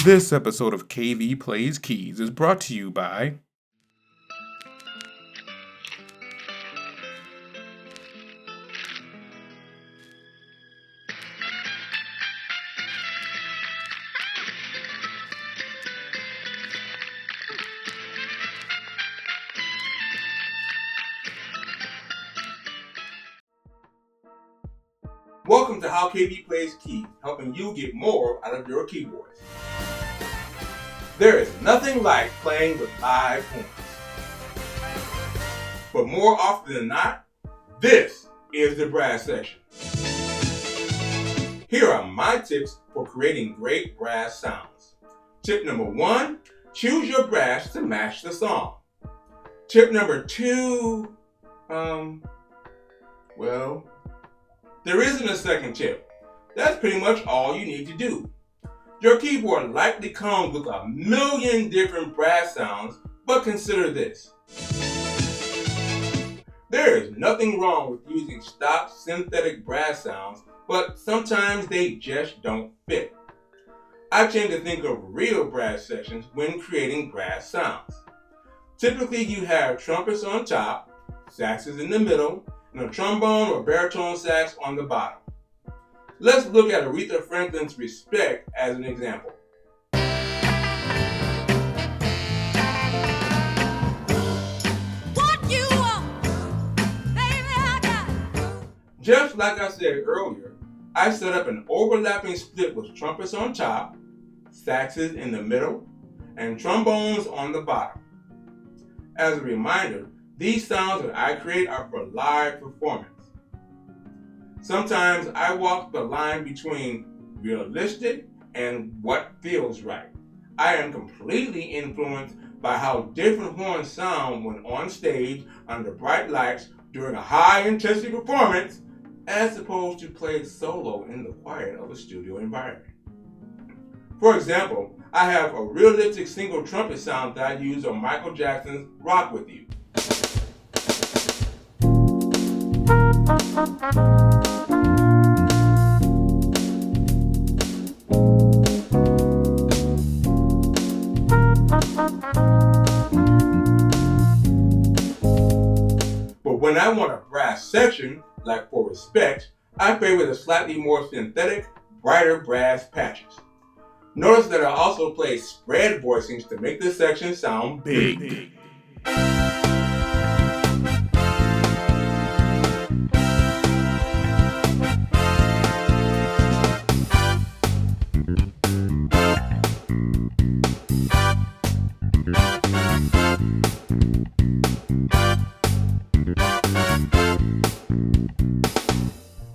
This episode of KV Plays Keys is brought to you by Welcome to How KV Plays Keys, helping you get more out of your keyboards. There is nothing like playing with live horns. But more often than not, this is the brass section. Here are my tips for creating great brass sounds. Tip number 1, choose your brass to match the song. Tip number 2, there isn't a second tip. That's pretty much all you need to do. Your keyboard likely comes with a million different brass sounds, but consider this. There is nothing wrong with using stock synthetic brass sounds, but sometimes they just don't fit. I tend to think of real brass sections when creating brass sounds. Typically you have trumpets on top, saxes in the middle, and a trombone or baritone sax on the bottom. Let's look at Aretha Franklin's Respect as an example. What you want, baby, I got. Just like I said earlier, I set up an overlapping split with trumpets on top, saxes in the middle, and trombones on the bottom. As a reminder, these sounds that I create are for live performance. Sometimes I walk the line between realistic and what feels right. I am completely influenced by how different horns sound when on stage under bright lights during a high-intensity performance, as opposed to played solo in the quiet of a studio environment. For example, I have a realistic single trumpet sound that I use on Michael Jackson's Rock With You. But when I want a brass section, like for Respect, I favor the slightly more synthetic, brighter brass patches. Notice that I also play spread voicings to make this section sound big.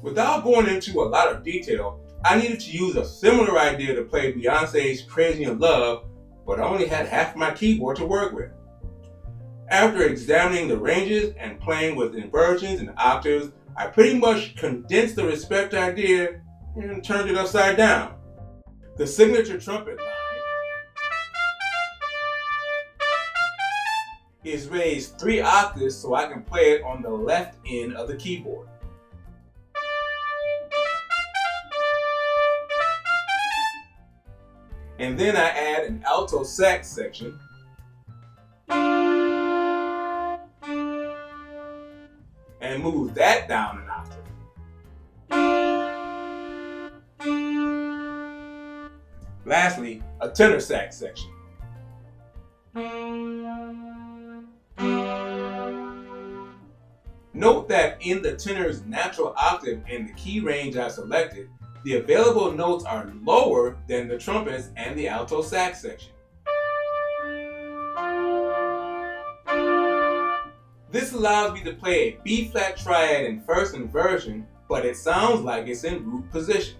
Without going into a lot of detail, I needed to use a similar idea to play Beyonce's Crazy in Love, but I only had half my keyboard to work with. After examining the ranges and playing with inversions and octaves, I pretty much condensed the Respect idea and turned it upside down. The signature trumpet line is raised 3 octaves so I can play it on the left end of the keyboard. And then I add an alto sax section and move that down an octave. Lastly, a tenor sax section. Note that in the tenor's natural octave and the key range I selected, the available notes are lower than the trumpets and the alto sax section. This allows me to play a B-flat triad in first inversion, but it sounds like it's in root position.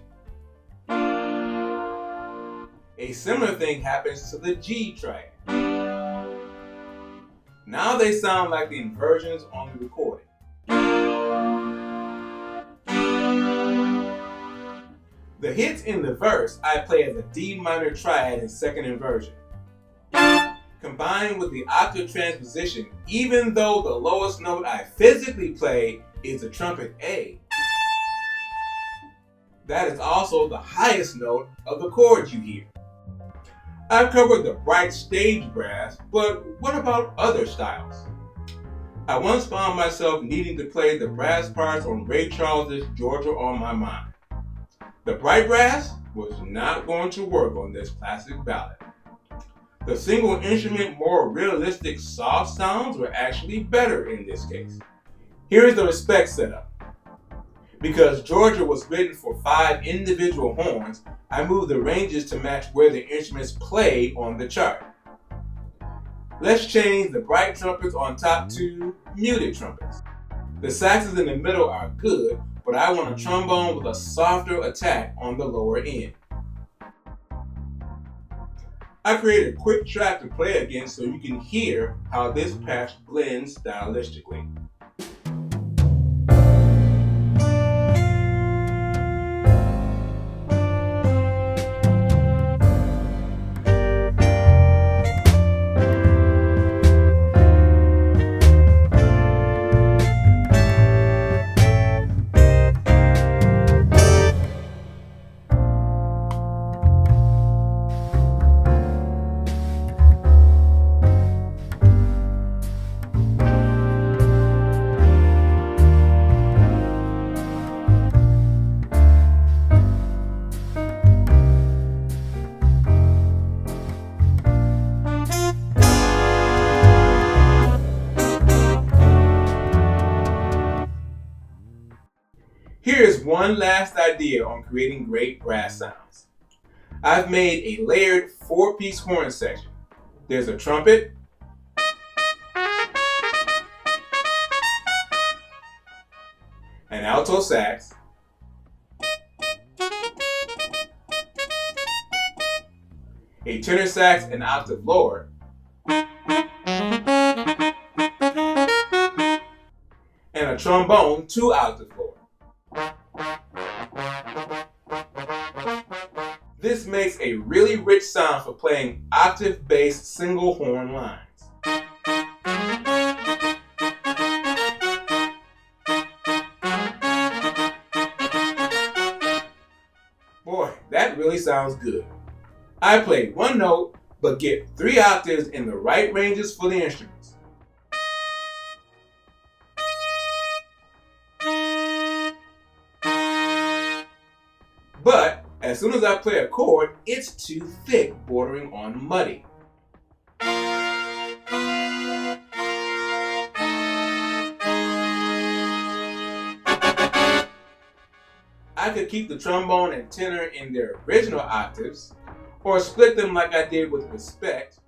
A similar thing happens to the G triad. Now they sound like the inversions on the recording. The hits in the verse I play as a D minor triad in second inversion. Combined with the octave transposition, even though the lowest note I physically play is the trumpet A, that is also the highest note of the chords you hear. I've covered the bright stage brass, but what about other styles? I once found myself needing to play the brass parts on Ray Charles's Georgia on My Mind. The bright brass was not going to work on this classic ballad. The single instrument, more realistic soft sounds were actually better in this case. Here's the respect setup. Because Georgia was written for 5 individual horns, I moved the ranges to match where the instruments play on the chart. Let's change the bright trumpets on top to muted trumpets. The saxes in the middle are good, but I want a trombone with a softer attack on the lower end. I created a quick track to play against so you can hear how this patch blends stylistically. Here's one last idea on creating great brass sounds. I've made a layered 4-piece horn section. There's a trumpet, an alto sax, a tenor sax an octave lower, and a trombone 2 octaves lower. This makes a really rich sound for playing octave-based single horn lines. Boy, that really sounds good. I play one note, but get 3 octaves in the right ranges for the instruments. But as soon as I play a chord, it's too thick, bordering on muddy. I could keep the trombone and tenor in their original octaves, or split them like I did with Respect.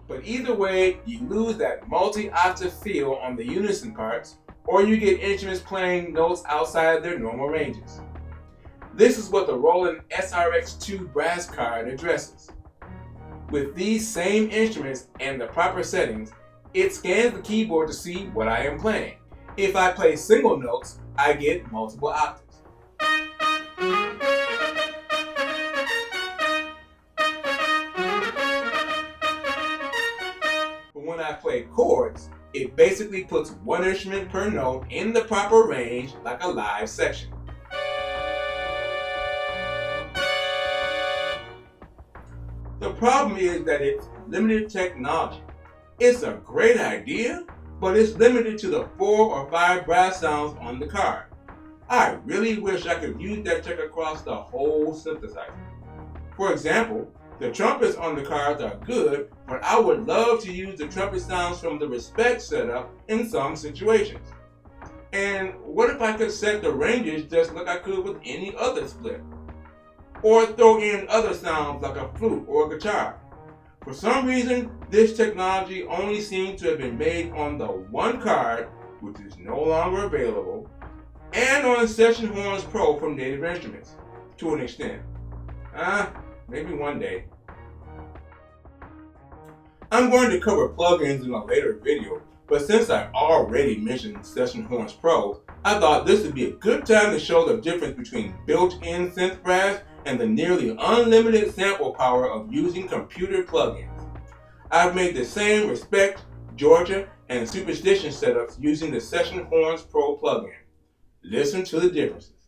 But either way, you lose that multi-octave feel on the unison parts, or you get instruments playing notes outside their normal ranges. This is what the Roland SRX2 brass card addresses. With these same instruments and the proper settings, it scans the keyboard to see what I am playing. If I play single notes, I get multiple octaves. But when I play chords, it basically puts one instrument per note in the proper range like a live section. The problem is that it's limited technology. It's a great idea, but it's limited to the 4 or 5 brass sounds on the card. I really wish I could use that tech across the whole synthesizer. For example, the trumpets on the cards are good, but I would love to use the trumpet sounds from the Respect setup in some situations. And what if I could set the ranges just like I could with any other split? Or throw in other sounds like a flute or a guitar. For some reason, this technology only seems to have been made on the one card, which is no longer available, and on Session Horns Pro from Native Instruments, to an extent. Maybe one day. I'm going to cover plugins in a later video, but since I already mentioned Session Horns Pro, I thought this would be a good time to show the difference between built-in synth brass and the nearly unlimited sample power of using computer plugins. I've made the same Respect, Georgia, and Superstition setups using the Session Horns Pro plugin. Listen to the differences.